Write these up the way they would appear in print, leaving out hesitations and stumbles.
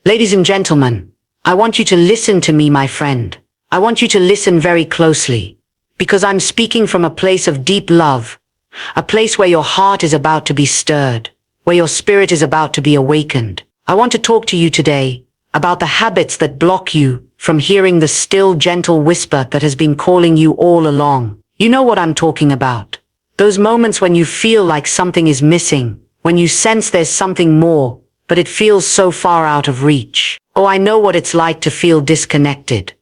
Ladies and gentlemen, I want you to listen to me, my friend. I want you to listen very closely, because I'm speaking from a place of deep love, a place where your heart is about to be stirred, where your spirit is about to be awakened. I want to talk to you today about the habits that block you from hearing the still, gentle whisper that has been calling you all along. You know what I'm talking about. Those moments when you feel like something is missing, when you sense there's something more, but it feels so far out of reach. Oh, I know what it's like to feel disconnected.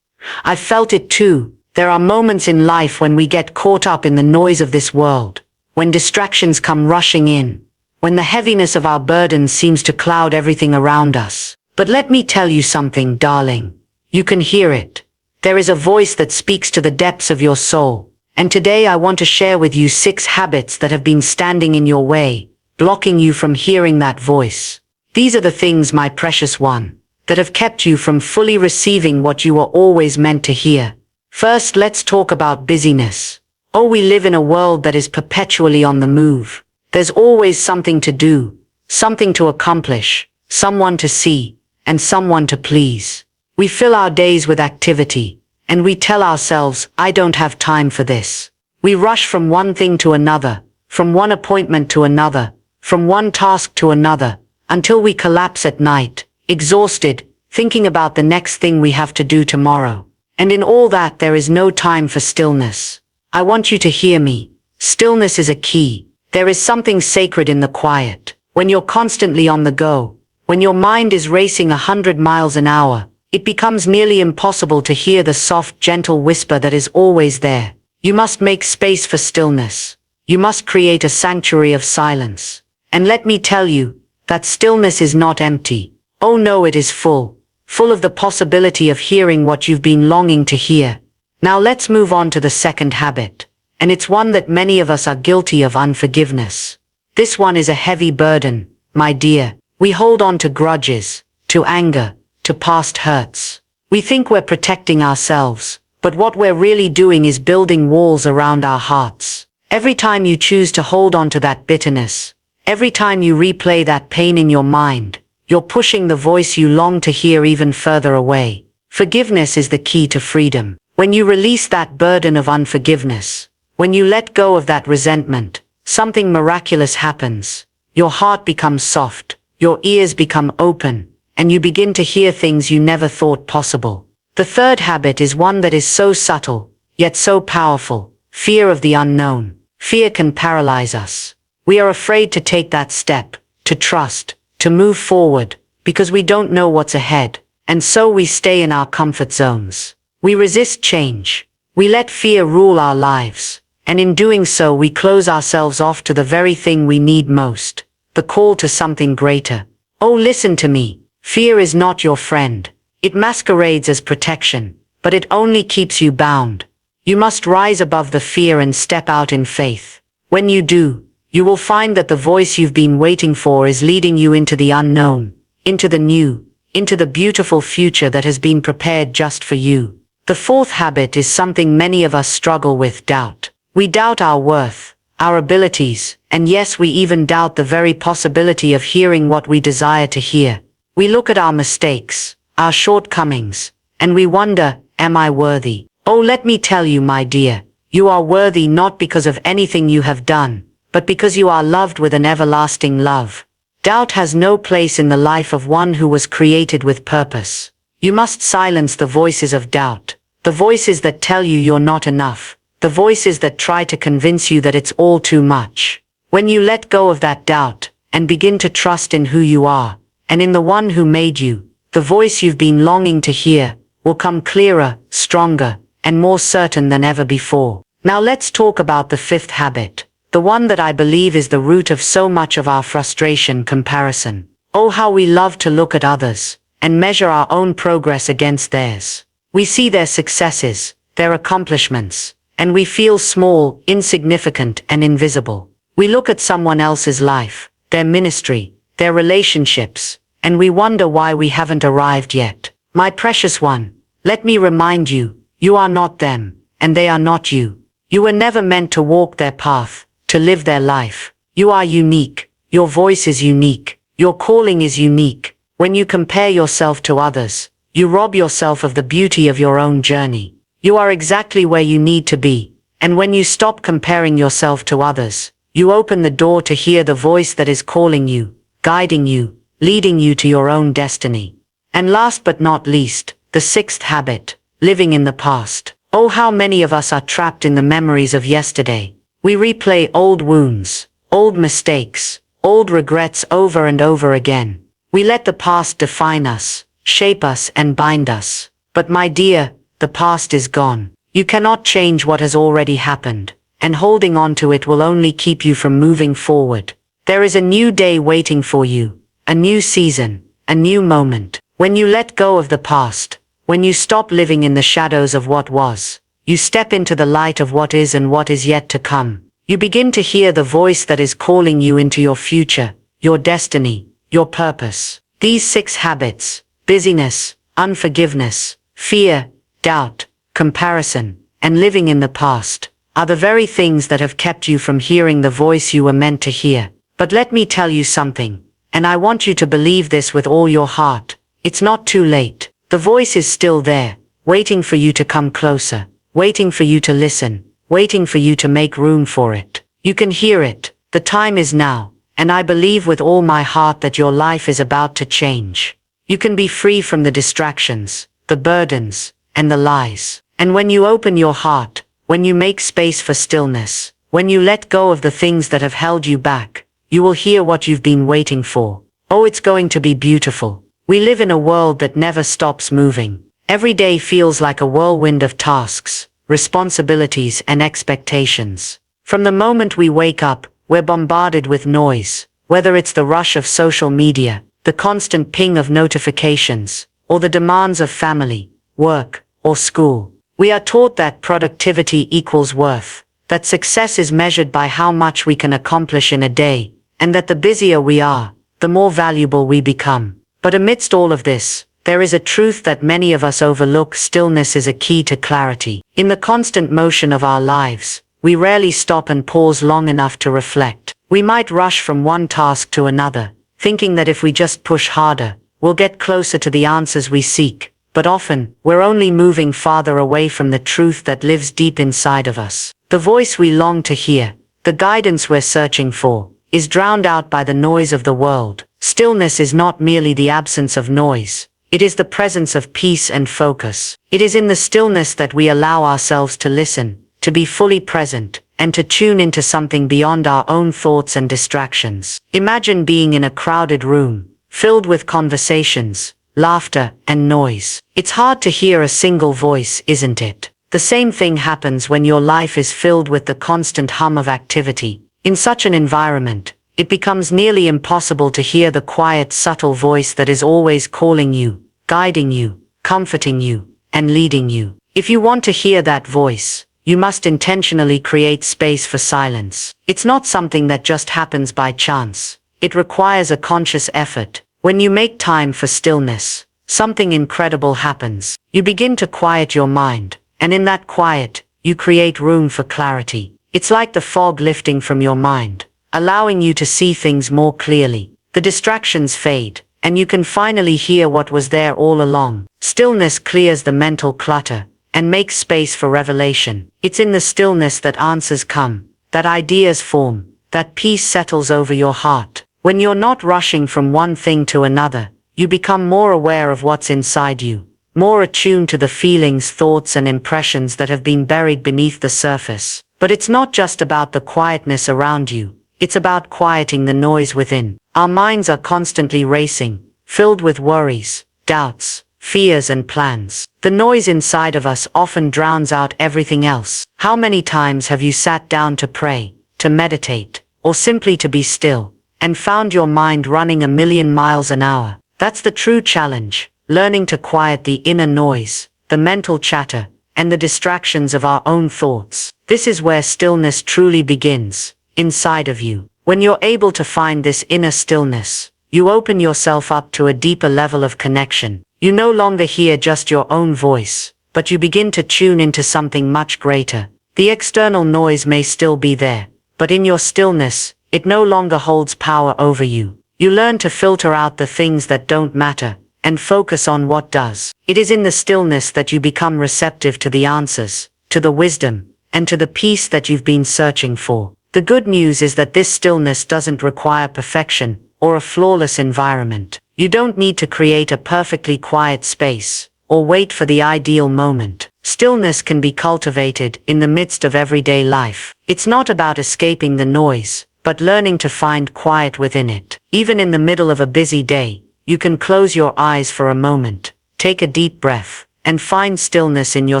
I've felt it too. There are moments in life when we get caught up in the noise of this world, when distractions come rushing in, when the heaviness of our burdens seems to cloud everything around us. But let me tell you something, darling. You can hear it. There is a voice that speaks to the depths of your soul. And today I want to share with you 6 habits that have been standing in your way, blocking you from hearing that voice. These are the things, my precious one, that have kept you from fully receiving what you were always meant to hear. First, let's talk about busyness. Oh, we live in a world that is perpetually on the move. There's always something to do, something to accomplish, someone to see, and someone to please. We fill our days with activity, and we tell ourselves, I don't have time for this. We rush from one thing to another, from one appointment to another, from one task to another, until we collapse at night, exhausted, thinking about the next thing we have to do tomorrow. And in all that, there is no time for stillness. I want you to hear me. Stillness is a key. There is something sacred in the quiet. When you're constantly on the go, when your mind is racing 100 miles an hour, it becomes nearly impossible to hear the soft, gentle whisper that is always there. You must make space for stillness. You must create a sanctuary of silence. And let me tell you, that stillness is not empty. Oh no, it is full of the possibility of hearing what you've been longing to hear. Now let's move on to the second habit. And it's one that many of us are guilty of: unforgiveness. This one is a heavy burden, my dear. We hold on to grudges, to anger, to past hurts. We think we're protecting ourselves, but what we're really doing is building walls around our hearts. Every time you choose to hold on to that bitterness, every time you replay that pain in your mind, you're pushing the voice you long to hear even further away. Forgiveness is the key to freedom. When you release that burden of unforgiveness, when you let go of that resentment, something miraculous happens. Your heart becomes soft, your ears become open, and you begin to hear things you never thought possible. The third habit is one that is so subtle, yet so powerful: fear of the unknown. Fear can paralyze us. We are afraid to take that step, to trust, to move forward, because we don't know what's ahead, and so we stay in our comfort zones. We resist change. We let fear rule our lives, and in doing so we close ourselves off to the very thing we need most: the call to something greater. Oh, listen to me. Fear is not your friend. It masquerades as protection, but it only keeps you bound. You must rise above the fear and step out in faith. When you do, you will find that the voice you've been waiting for is leading you into the unknown, into the new, into the beautiful future that has been prepared just for you. The fourth habit is something many of us struggle with: doubt. We doubt our worth, our abilities, and yes, we even doubt the very possibility of hearing what we desire to hear. We look at our mistakes, our shortcomings, and we wonder, am I worthy? Oh, let me tell you, my dear, you are worthy not because of anything you have done, but because you are loved with an everlasting love. Doubt has no place in the life of one who was created with purpose. You must silence the voices of doubt, the voices that tell you you're not enough, the voices that try to convince you that it's all too much. When you let go of that doubt, and begin to trust in who you are, and in the one who made you, the voice you've been longing to hear will come clearer, stronger, and more certain than ever before. Now let's talk about the fifth habit, the one that I believe is the root of so much of our frustration: comparison. Oh, how we love to look at others, and measure our own progress against theirs. We see their successes, their accomplishments, and we feel small, insignificant, and invisible. We look at someone else's life, their ministry, their relationships, and we wonder why we haven't arrived yet. My precious one, let me remind you, you are not them, and they are not you. You were never meant to walk their path, to live their life. You are unique. Your voice is unique. Your calling is unique. When you compare yourself to others, you rob yourself of the beauty of your own journey. You are exactly where you need to be, and when you stop comparing yourself to others, you open the door to hear the voice that is calling you, guiding you, leading you to your own destiny. And last but not least, the sixth habit, living in the past. Oh, how many of us are trapped in the memories of yesterday. We replay old wounds, old mistakes, old regrets over and over again. We let the past define us, shape us and bind us. But my dear, the past is gone. You cannot change what has already happened, and holding on to it will only keep you from moving forward. There is a new day waiting for you, a new season, a new moment. When you let go of the past, when you stop living in the shadows of what was, you step into the light of what is and what is yet to come. You begin to hear the voice that is calling you into your future, your destiny, your purpose. These 6 habits, busyness, unforgiveness, fear, doubt, comparison, and living in the past, are the very things that have kept you from hearing the voice you were meant to hear. But let me tell you something, and I want you to believe this with all your heart. It's not too late. The voice is still there, waiting for you to come closer, waiting for you to listen, waiting for you to make room for it. You can hear it. The time is now, and I believe with all my heart that your life is about to change. You can be free from the distractions, the burdens, and the lies. And when you open your heart, when you make space for stillness, when you let go of the things that have held you back, you will hear what you've been waiting for. Oh, it's going to be beautiful. We live in a world that never stops moving. Every day feels like a whirlwind of tasks, responsibilities, and expectations. From the moment we wake up, we're bombarded with noise, whether it's the rush of social media, the constant ping of notifications, or the demands of family, work, or school. We are taught that productivity equals worth, that success is measured by how much we can accomplish in a day, and that the busier we are, the more valuable we become. But amidst all of this, there is a truth that many of us overlook. Stillness is a key to clarity. In the constant motion of our lives, we rarely stop and pause long enough to reflect. We might rush from one task to another, thinking that if we just push harder, we'll get closer to the answers we seek. But often, we're only moving farther away from the truth that lives deep inside of us. The voice we long to hear, the guidance we're searching for, is drowned out by the noise of the world. Stillness is not merely the absence of noise. It is the presence of peace and focus. It is in the stillness that we allow ourselves to listen, to be fully present, and to tune into something beyond our own thoughts and distractions. Imagine being in a crowded room, filled with conversations, laughter, and noise. It's hard to hear a single voice, isn't it? The same thing happens when your life is filled with the constant hum of activity. In such an environment, it becomes nearly impossible to hear the quiet, subtle voice that is always calling you, guiding you, comforting you, and leading you. If you want to hear that voice, you must intentionally create space for silence. It's not something that just happens by chance. It requires a conscious effort. When you make time for stillness, something incredible happens. You begin to quiet your mind, and in that quiet, you create room for clarity. It's like the fog lifting from your mind, allowing you to see things more clearly. The distractions fade, and you can finally hear what was there all along. Stillness clears the mental clutter and makes space for revelation. It's in the stillness that answers come, that ideas form, that peace settles over your heart. When you're not rushing from one thing to another, you become more aware of what's inside you, more attuned to the feelings, thoughts, and impressions that have been buried beneath the surface. But it's not just about the quietness around you. It's about quieting the noise within. Our minds are constantly racing, filled with worries, doubts, fears, and plans. The noise inside of us often drowns out everything else. How many times have you sat down to pray, to meditate, or simply to be still, and found your mind running a million miles an hour? That's the true challenge, learning to quiet the inner noise, the mental chatter, and the distractions of our own thoughts. This is where stillness truly begins, inside of you. When you're able to find this inner stillness, you open yourself up to a deeper level of connection. You no longer hear just your own voice, but you begin to tune into something much greater. The external noise may still be there, but in your stillness, it no longer holds power over you. You learn to filter out the things that don't matter and focus on what does. It is in the stillness that you become receptive to the answers, to the wisdom, and to the peace that you've been searching for. The good news is that this stillness doesn't require perfection or a flawless environment. You don't need to create a perfectly quiet space or wait for the ideal moment. Stillness can be cultivated in the midst of everyday life. It's not about escaping the noise, but learning to find quiet within it. Even in the middle of a busy day, you can close your eyes for a moment, take a deep breath, and find stillness in your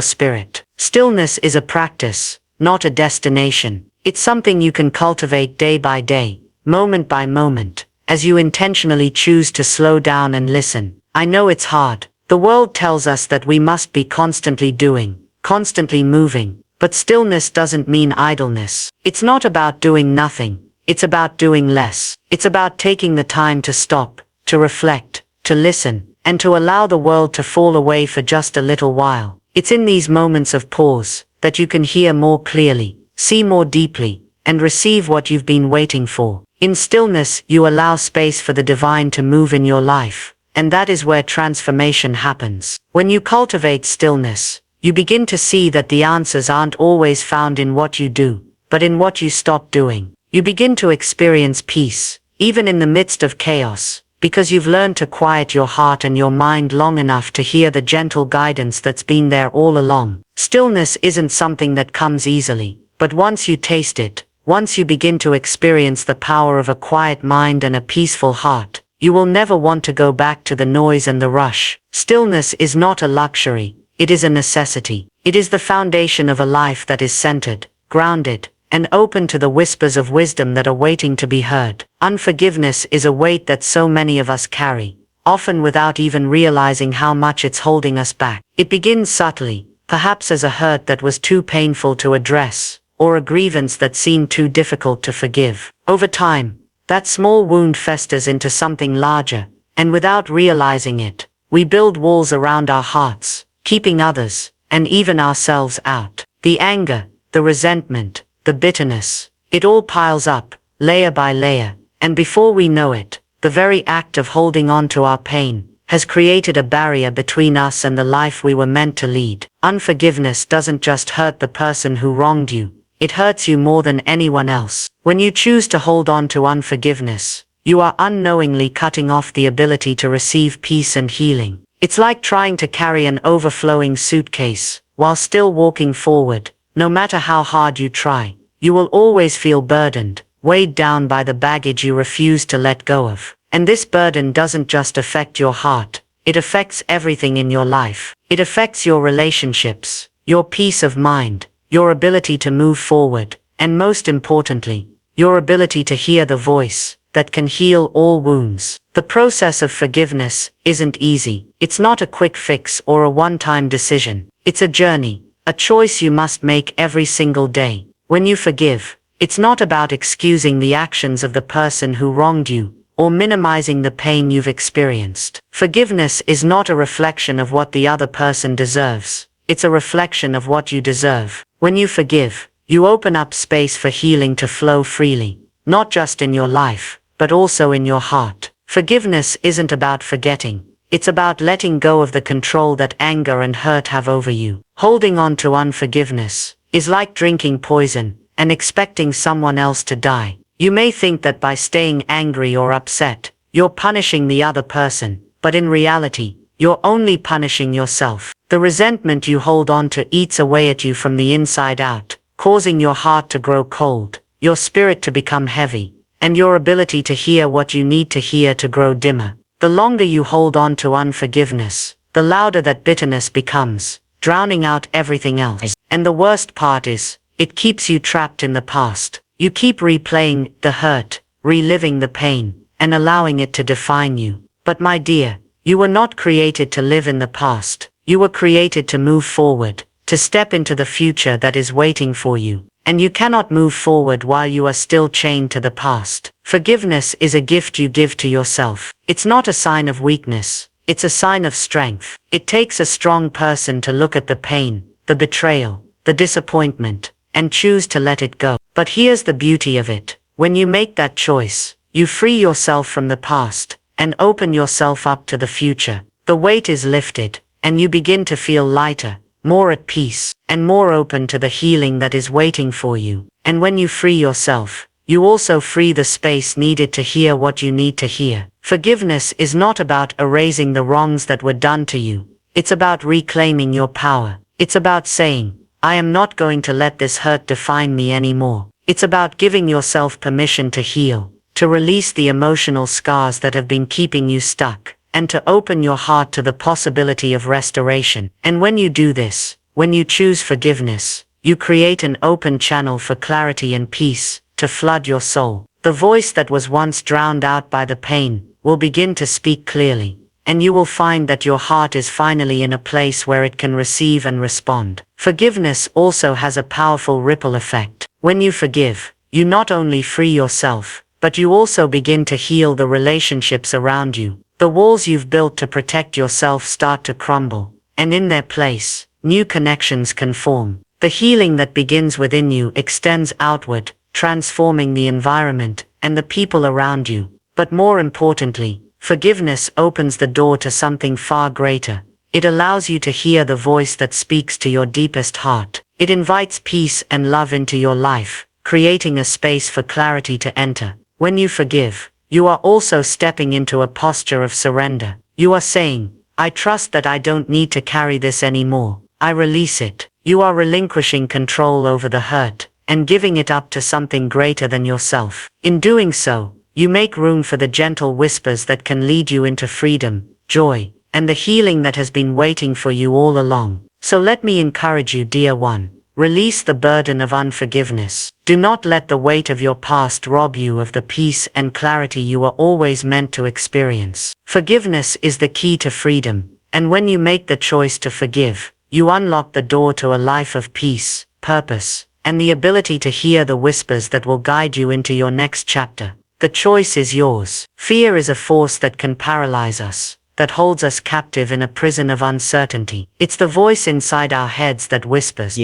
spirit. Stillness is a practice, not a destination. It's something you can cultivate day by day, moment by moment, as you intentionally choose to slow down and listen. I know it's hard. The world tells us that we must be constantly doing, constantly moving, but stillness doesn't mean idleness. It's not about doing nothing. It's about doing less. It's about taking the time to stop, to reflect, to listen, and to allow the world to fall away for just a little while. It's in these moments of pause that you can hear more clearly, see more deeply, and receive what you've been waiting for. In stillness, you allow space for the divine to move in your life, and that is where transformation happens. When you cultivate stillness, you begin to see that the answers aren't always found in what you do, but in what you stop doing. You begin to experience peace, even in the midst of chaos, because you've learned to quiet your heart and your mind long enough to hear the gentle guidance that's been there all along. Stillness isn't something that comes easily, but once you taste it, once you begin to experience the power of a quiet mind and a peaceful heart, you will never want to go back to the noise and the rush. Stillness is not a luxury, it is a necessity. It is the foundation of a life that is centered, grounded, and open to the whispers of wisdom that are waiting to be heard. Unforgiveness is a weight that so many of us carry, often without even realizing how much it's holding us back. It begins subtly, perhaps as a hurt that was too painful to address, or a grievance that seemed too difficult to forgive. Over time, that small wound festers into something larger, and without realizing it, we build walls around our hearts, keeping others, and even ourselves out. The anger, the resentment, the bitterness, it all piles up, layer by layer, and before we know it, the very act of holding on to our pain has created a barrier between us and the life we were meant to lead. Unforgiveness doesn't just hurt the person who wronged you, it hurts you more than anyone else. When you choose to hold on to unforgiveness, you are unknowingly cutting off the ability to receive peace and healing. It's like trying to carry an overflowing suitcase while still walking forward. No matter how hard you try, you will always feel burdened, weighed down by the baggage you refuse to let go of. And this burden doesn't just affect your heart, it affects everything in your life. It affects your relationships, your peace of mind, your ability to move forward, and most importantly, your ability to hear the voice that can heal all wounds. The process of forgiveness isn't easy. It's not a quick fix or a one-time decision. It's a journey. A choice you must make every single day. When you forgive, it's not about excusing the actions of the person who wronged you, or minimizing the pain you've experienced. Forgiveness is not a reflection of what the other person deserves. It's a reflection of what you deserve. When you forgive, you open up space for healing to flow freely, not just in your life, but also in your heart. Forgiveness isn't about forgetting. It's about letting go of the control that anger and hurt have over you. Holding on to unforgiveness is like drinking poison and expecting someone else to die. You may think that by staying angry or upset, you're punishing the other person, but in reality, you're only punishing yourself. The resentment you hold on to eats away at you from the inside out, causing your heart to grow cold, your spirit to become heavy, and your ability to hear what you need to hear to grow dimmer. The longer you hold on to unforgiveness, the louder that bitterness becomes, drowning out everything else. And the worst part is, it keeps you trapped in the past. You keep replaying the hurt, reliving the pain, and allowing it to define you. But my dear, you were not created to live in the past. You were created to move forward, to step into the future that is waiting for you. And you cannot move forward while you are still chained to the past. Forgiveness is a gift you give to yourself. It's not a sign of weakness. It's a sign of strength. It takes a strong person to look at the pain, the betrayal, the disappointment, and choose to let it go. But here's the beauty of it. When you make that choice, You free yourself from the past and open yourself up to the future. The weight is lifted, and you begin to feel lighter, more at peace, and more open to the healing that is waiting for you. And when you free yourself, you also free the space needed to hear what you need to hear. Forgiveness is not about erasing the wrongs that were done to you. It's about reclaiming your power. It's about saying, I am not going to let this hurt define me anymore. It's about giving yourself permission to heal, to release the emotional scars that have been keeping you stuck, and to open your heart to the possibility of restoration. And when you do this, when you choose forgiveness, you create an open channel for clarity and peace to flood your soul. The voice that was once drowned out by the pain will begin to speak clearly, and you will find that your heart is finally in a place where it can receive and respond. Forgiveness also has a powerful ripple effect. When you forgive, you not only free yourself, but you also begin to heal the relationships around you. The walls you've built to protect yourself start to crumble, and in their place, new connections can form. The healing that begins within you extends outward, transforming the environment and the people around you. But more importantly, forgiveness opens the door to something far greater. It allows you to hear the voice that speaks to your deepest heart. It invites peace and love into your life, creating a space for clarity to enter. When you forgive, you are also stepping into a posture of surrender. You are saying, I trust that I don't need to carry this anymore. I release it. You are relinquishing control over the hurt and giving it up to something greater than yourself. In doing so, you make room for the gentle whispers that can lead you into freedom, joy, and the healing that has been waiting for you all along. So let me encourage you, dear one. Release the burden of unforgiveness. Do not let the weight of your past rob you of the peace and clarity you are always meant to experience. Forgiveness is the key to freedom, and when you make the choice to forgive, you unlock the door to a life of peace, purpose, and the ability to hear the whispers that will guide you into your next chapter. The choice is yours. Fear is a force that can paralyze us, that holds us captive in a prison of uncertainty. It's the voice inside our heads that whispers,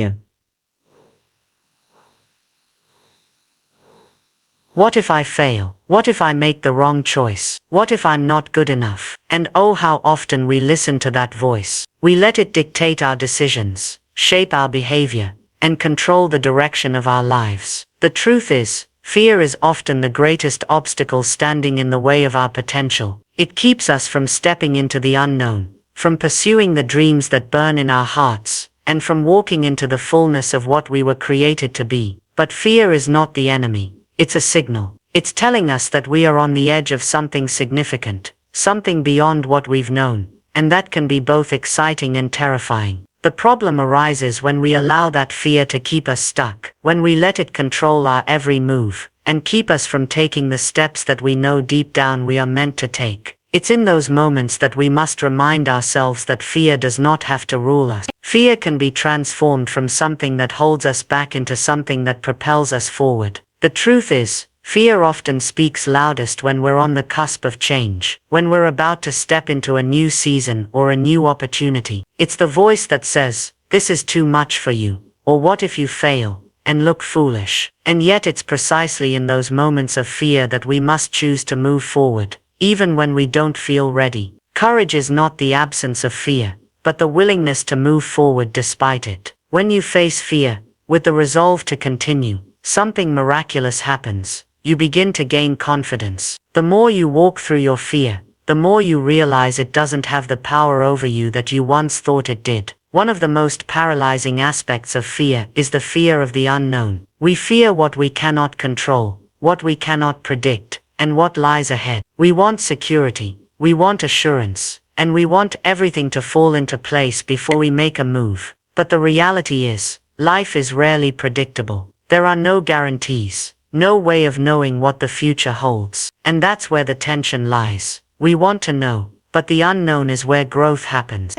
what if I fail? What if I make the wrong choice? What if I'm not good enough? And oh, how often we listen to that voice. We let it dictate our decisions, shape our behavior, and control the direction of our lives. The truth is, fear is often the greatest obstacle standing in the way of our potential. It keeps us from stepping into the unknown, from pursuing the dreams that burn in our hearts, and from walking into the fullness of what we were created to be. But fear is not the enemy. It's a signal. It's telling us that we are on the edge of something significant, something beyond what we've known, and that can be both exciting and terrifying. The problem arises when we allow that fear to keep us stuck, when we let it control our every move, and keep us from taking the steps that we know deep down we are meant to take. It's in those moments that we must remind ourselves that fear does not have to rule us. Fear can be transformed from something that holds us back into something that propels us forward. The truth is, fear often speaks loudest when we're on the cusp of change, when we're about to step into a new season or a new opportunity. It's the voice that says, this is too much for you, or what if you fail, and look foolish. And yet it's precisely in those moments of fear that we must choose to move forward, even when we don't feel ready. Courage is not the absence of fear, but the willingness to move forward despite it. When you face fear, with the resolve to continue, something miraculous happens. You begin to gain confidence. The more you walk through your fear, the more you realize it doesn't have the power over you that you once thought it did. One of the most paralyzing aspects of fear is the fear of the unknown. We fear what we cannot control, what we cannot predict, and what lies ahead. We want security, we want assurance, and we want everything to fall into place before we make a move. But the reality is, life is rarely predictable. There are no guarantees, no way of knowing what the future holds. And that's where the tension lies. We want to know, but the unknown is where growth happens.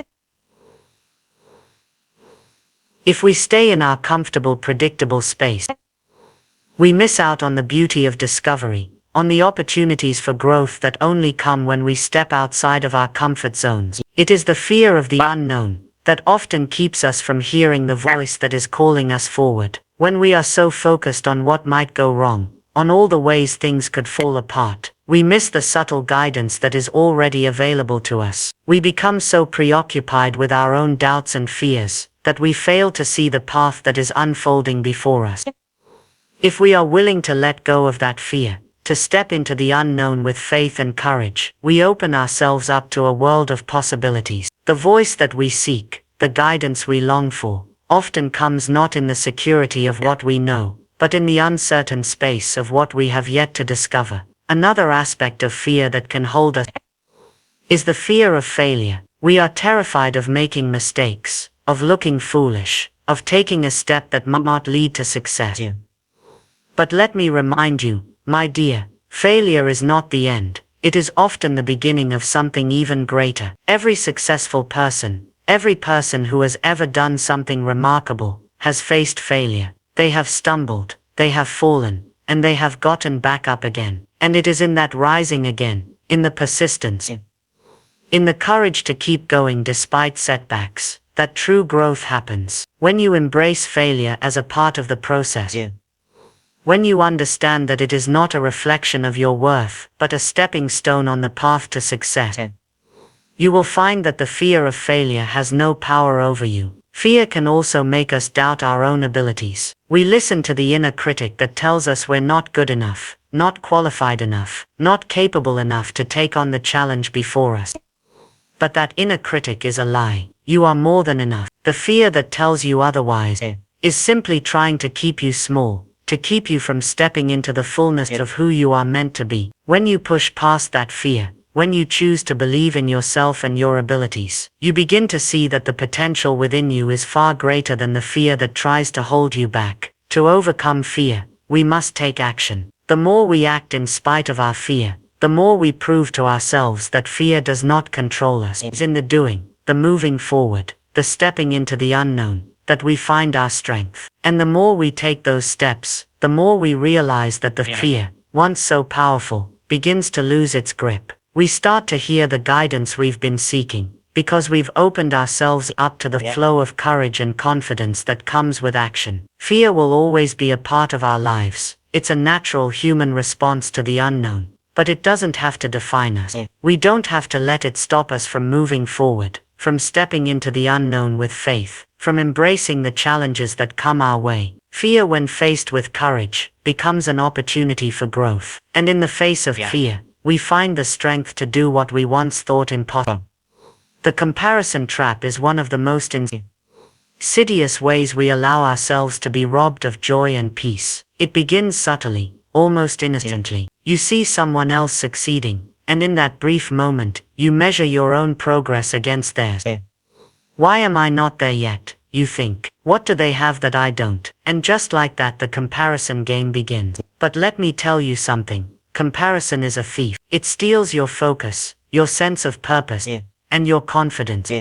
If we stay in our comfortable, predictable space, we miss out on the beauty of discovery, on the opportunities for growth that only come when we step outside of our comfort zones. It is the fear of the unknown that often keeps us from hearing the voice that is calling us forward. When we are so focused on what might go wrong, on all the ways things could fall apart. We miss the subtle guidance that is already available to us. We become so preoccupied with our own doubts and fears that we fail to see the path that is unfolding before us. If we are willing to let go of that fear, to step into the unknown with faith and courage, we open ourselves up to a world of possibilities. The voice that we seek, the guidance we long for, often comes not in the security of what we know, but in the uncertain space of what we have yet to discover. Another aspect of fear that can hold us is the fear of failure. We are terrified of making mistakes, of looking foolish, of taking a step that might not lead to success. But let me remind you, my dear, failure is not the end. It is often the beginning of something even greater. Every successful person, every person who has ever done something remarkable, has faced failure. They have stumbled, they have fallen, and they have gotten back up again. And it is in that rising again, in the persistence, in the courage to keep going despite setbacks, that true growth happens. When you embrace failure as a part of the process, when you understand that it is not a reflection of your worth, but a stepping stone on the path to success, you will find that the fear of failure has no power over you. Fear can also make us doubt our own abilities. We listen to the inner critic that tells us we're not good enough, not qualified enough, not capable enough to take on the challenge before us. But that inner critic is a lie. You are more than enough. The fear that tells you otherwise is simply trying to keep you small, to keep you from stepping into the fullness of who you are meant to be. When you push past that fear, when you choose to believe in yourself and your abilities, you begin to see that the potential within you is far greater than the fear that tries to hold you back. To overcome fear, we must take action. The more we act in spite of our fear, the more we prove to ourselves that fear does not control us. It's in the doing, the moving forward, the stepping into the unknown, that we find our strength. And the more we take those steps, the more we realize that the fear, once so powerful, begins to lose its grip. We start to hear the guidance we've been seeking, because we've opened ourselves up to the flow of courage and confidence that comes with action. Fear will always be a part of our lives. It's a natural human response to the unknown, but it doesn't have to define us. We don't have to let it stop us from moving forward, from stepping into the unknown with faith, from embracing the challenges that come our way. Fear, when faced with courage, becomes an opportunity for growth. And in the face of fear, we find the strength to do what we once thought impossible. The comparison trap is one of the most insidious ways we allow ourselves to be robbed of joy and peace. It begins subtly, almost innocently. You see someone else succeeding, and in that brief moment, you measure your own progress against theirs. Why am I not there yet? You think. What do they have that I don't? And just like that, the comparison game begins. But let me tell you something. Comparison is a thief. It steals your focus, your sense of purpose, and your confidence,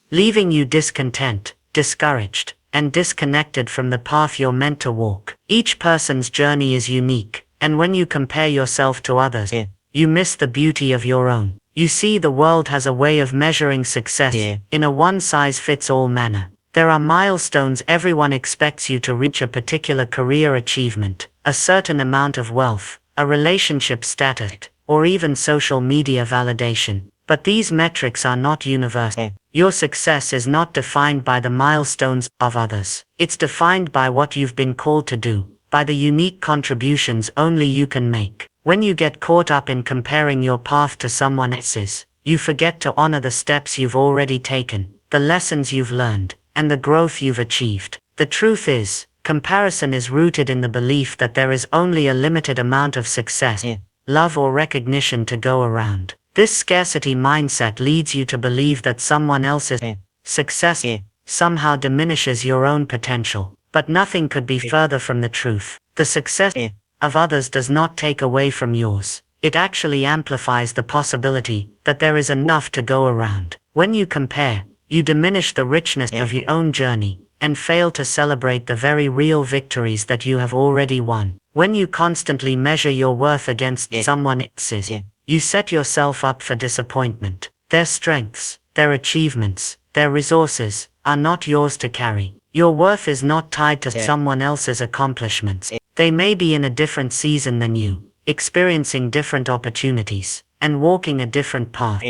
leaving you discontent, discouraged, and disconnected from the path you're meant to walk. Each person's journey is unique, and when you compare yourself to others, you miss the beauty of your own. You see, the world has a way of measuring success in a one-size-fits-all manner. There are milestones everyone expects you to reach: a particular career achievement, a certain amount of wealth, a relationship status, or even social media validation. But these metrics are not universal. Your success is not defined by the milestones of others. It's defined by what you've been called to do, by the unique contributions only you can make. When you get caught up in comparing your path to someone else's, you forget to honor the steps you've already taken, the lessons you've learned, and the growth you've achieved. The truth is, comparison is rooted in the belief that there is only a limited amount of success, love, or recognition to go around. This scarcity mindset leads you to believe that someone else's success somehow diminishes your own potential. But nothing could be further from the truth. The success of others does not take away from yours. It actually amplifies the possibility that there is enough to go around. When you compare, you diminish the richness of your own journey and fail to celebrate the very real victories that you have already won. When you constantly measure your worth against someone else's, you set yourself up for disappointment. Their strengths, their achievements, their resources are not yours to carry. Your worth is not tied to someone else's accomplishments. They may be in a different season than you, experiencing different opportunities, and walking a different path.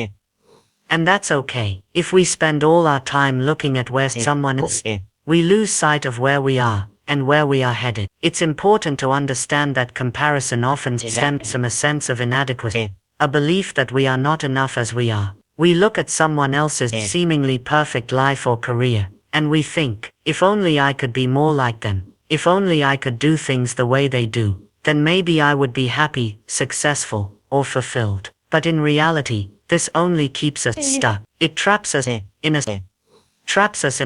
And that's okay. If we spend all our time looking at where someone is, we lose sight of where we are and where we are headed. It's important to understand that comparison often stems from a sense of inadequacy, a belief that we are not enough as we are. We look at someone else's seemingly perfect life or career, and we think, if only I could be more like them, if only I could do things the way they do, then maybe I would be happy, successful, or fulfilled. But in reality, this only keeps us stuck. It traps us in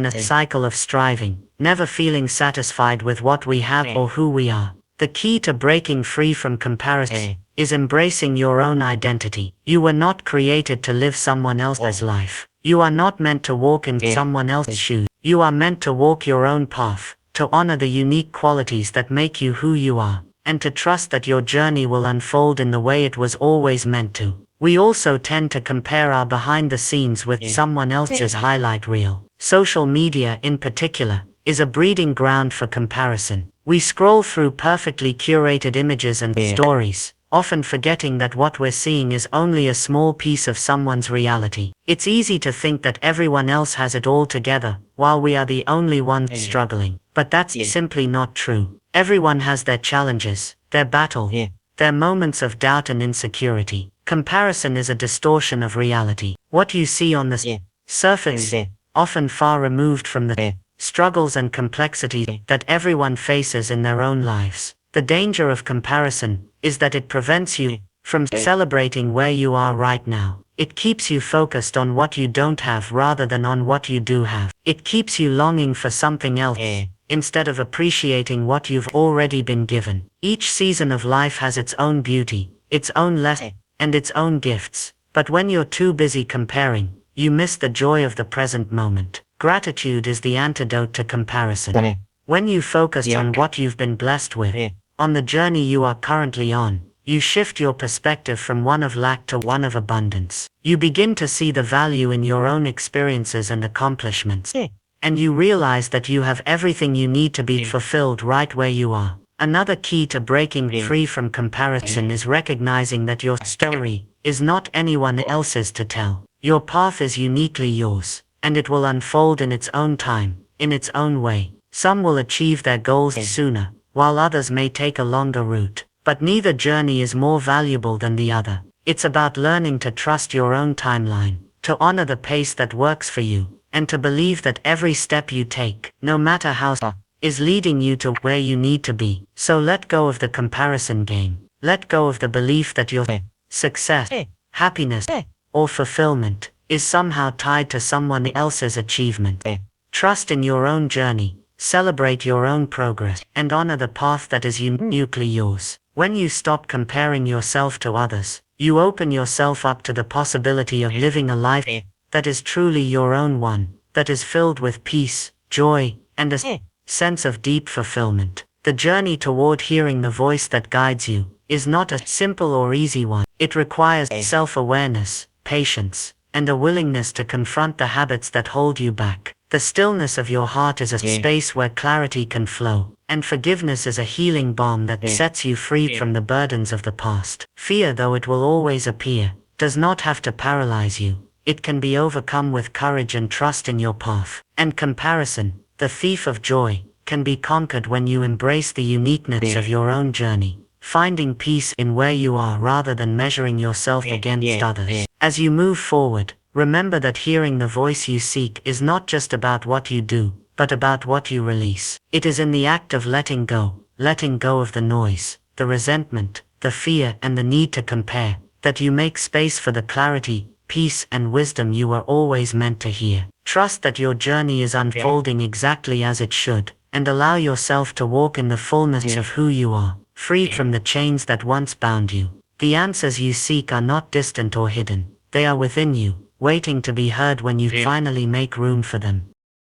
a cycle of striving, never feeling satisfied with what we have or who we are. The key to breaking free from comparison is embracing your own identity. You were not created to live someone else's life. You are not meant to walk in someone else's shoes. You are meant to walk your own path, to honor the unique qualities that make you who you are, and to trust that your journey will unfold in the way it was always meant to. We also tend to compare our behind the scenes with someone else's highlight reel. Social media, in particular, is a breeding ground for comparison. We scroll through perfectly curated images and stories, often forgetting that what we're seeing is only a small piece of someone's reality. It's easy to think that everyone else has it all together, while we are the only ones struggling. But that's simply not true. Everyone has their challenges, their battle, their moments of doubt and insecurity. Comparison is a distortion of reality. What you see on the surface, often far removed from the struggles and complexities that everyone faces in their own lives. The danger of comparison is that it prevents you from celebrating where you are right now. It keeps you focused on what you don't have rather than on what you do have. It keeps you longing for something else instead of appreciating what you've already been given. Each season of life has its own beauty, its own lesson, and its own gifts. But when you're too busy comparing, you miss the joy of the present moment. Gratitude is the antidote to comparison. When you focus on what you've been blessed with, on the journey you are currently on, you shift your perspective from one of lack to one of abundance. You begin to see the value in your own experiences and accomplishments, and you realize that you have everything you need to be fulfilled right where you are. Another key to breaking free from comparison is recognizing that your story is not anyone else's to tell. Your path is uniquely yours, and it will unfold in its own time, in its own way. Some will achieve their goals sooner, while others may take a longer route. But neither journey is more valuable than the other. It's about learning to trust your own timeline, to honor the pace that works for you, and to believe that every step you take, no matter how small, is leading you to where you need to be. So let go of the comparison game. Let go of the belief that your success, happiness, or fulfillment is somehow tied to someone else's achievement. Trust in your own journey, celebrate your own progress, and honor the path that is uniquely yours. When you stop comparing yourself to others, you open yourself up to the possibility of living a life that is truly your own one, that is filled with peace, joy, and a sense of deep fulfillment. The journey toward hearing the voice that guides you is not a simple or easy one. It requires self-awareness, patience, and a willingness to confront the habits that hold you back. The stillness of your heart is a space where clarity can flow, and forgiveness is a healing balm that sets you free from the burdens of the past. Fear, though it will always appear, does not have to paralyze you. It can be overcome with courage and trust in your path. And comparison, the thief of joy, can be conquered when you embrace the uniqueness of your own journey, finding peace in where you are rather than measuring yourself against others. As you move forward, remember that hearing the voice you seek is not just about what you do, but about what you release. It is in the act of letting go of the noise, the resentment, the fear, and the need to compare, that you make space for the clarity, peace, and wisdom you were always meant to hear. Trust that your journey is unfolding exactly as it should, and allow yourself to walk in the fullness of who you are, free from the chains that once bound you. The answers you seek are not distant or hidden. They are within you, waiting to be heard when you finally make room for them.